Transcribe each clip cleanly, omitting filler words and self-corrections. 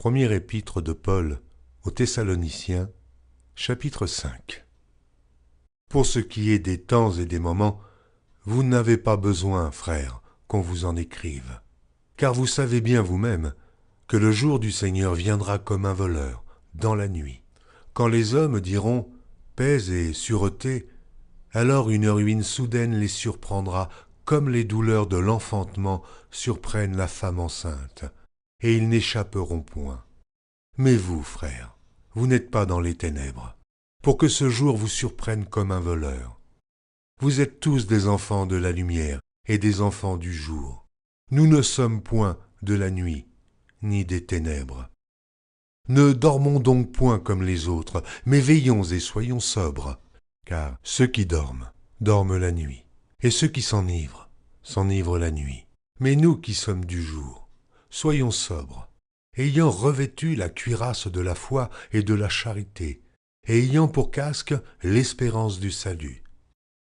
Première épître de Paul aux Thessaloniciens, chapitre 5. Pour ce qui est des temps et des moments, vous n'avez pas besoin, frères, qu'on vous en écrive. Car vous savez bien vous-même que le jour du Seigneur viendra comme un voleur, dans la nuit. Quand les hommes diront « paix et sûreté », alors une ruine soudaine les surprendra, comme les douleurs de l'enfantement surprennent la femme enceinte, et ils n'échapperont point. Mais vous, frères, vous n'êtes pas dans les ténèbres, pour que ce jour vous surprenne comme un voleur. Vous êtes tous des enfants de la lumière et des enfants du jour. Nous ne sommes point de la nuit, ni des ténèbres. Ne dormons donc point comme les autres, mais veillons et soyons sobres, car ceux qui dorment, dorment la nuit, et ceux qui s'enivrent, s'enivrent la nuit. Mais nous qui sommes du jour, soyons sobres, ayant revêtu la cuirasse de la foi et de la charité, et ayant pour casque l'espérance du salut.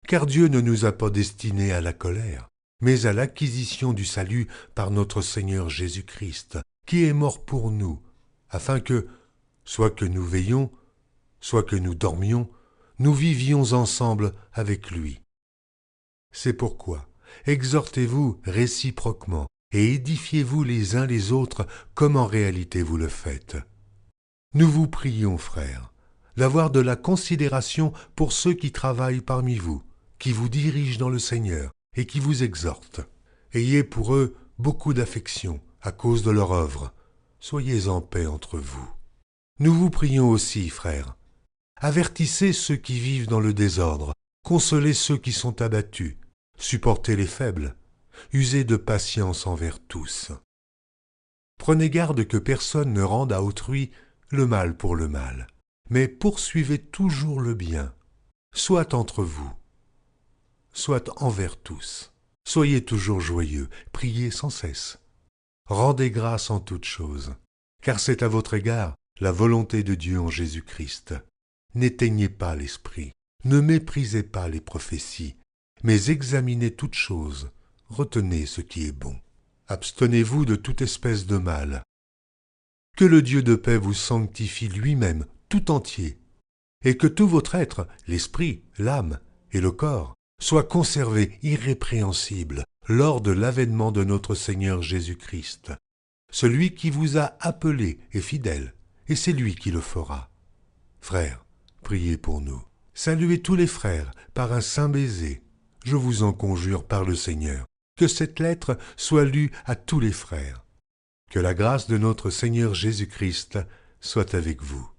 Car Dieu ne nous a pas destinés à la colère, mais à l'acquisition du salut par notre Seigneur Jésus-Christ, qui est mort pour nous, afin que, soit que nous veillions, soit que nous dormions, nous vivions ensemble avec lui. C'est pourquoi, exhortez-vous réciproquement et édifiez-vous les uns les autres comme en réalité vous le faites. Nous vous prions, frères, d'avoir de la considération pour ceux qui travaillent parmi vous, qui vous dirigent dans le Seigneur et qui vous exhortent. Ayez pour eux beaucoup d'affection à cause de leur œuvre. Soyez en paix entre vous. Nous vous prions aussi, frères. Avertissez ceux qui vivent dans le désordre, consolez ceux qui sont abattus, supportez les faibles, usez de patience envers tous. Prenez garde que personne ne rende à autrui le mal pour le mal, mais poursuivez toujours le bien, soit entre vous, soit envers tous. Soyez toujours joyeux, priez sans cesse. Rendez grâce en toutes choses, car c'est à votre égard la volonté de Dieu en Jésus-Christ. N'éteignez pas l'esprit, ne méprisez pas les prophéties, mais examinez toutes choses, retenez ce qui est bon. Abstenez-vous de toute espèce de mal. Que le Dieu de paix vous sanctifie lui-même, tout entier, et que tout votre être, l'esprit, l'âme et le corps, soit conservé irrépréhensible lors de l'avènement de notre Seigneur Jésus-Christ. Celui qui vous a appelé est fidèle, et c'est lui qui le fera. Frères, priez pour nous. Saluez tous les frères par un saint baiser. Je vous en conjure par le Seigneur, que cette lettre soit lue à tous les frères. Que la grâce de notre Seigneur Jésus-Christ soit avec vous.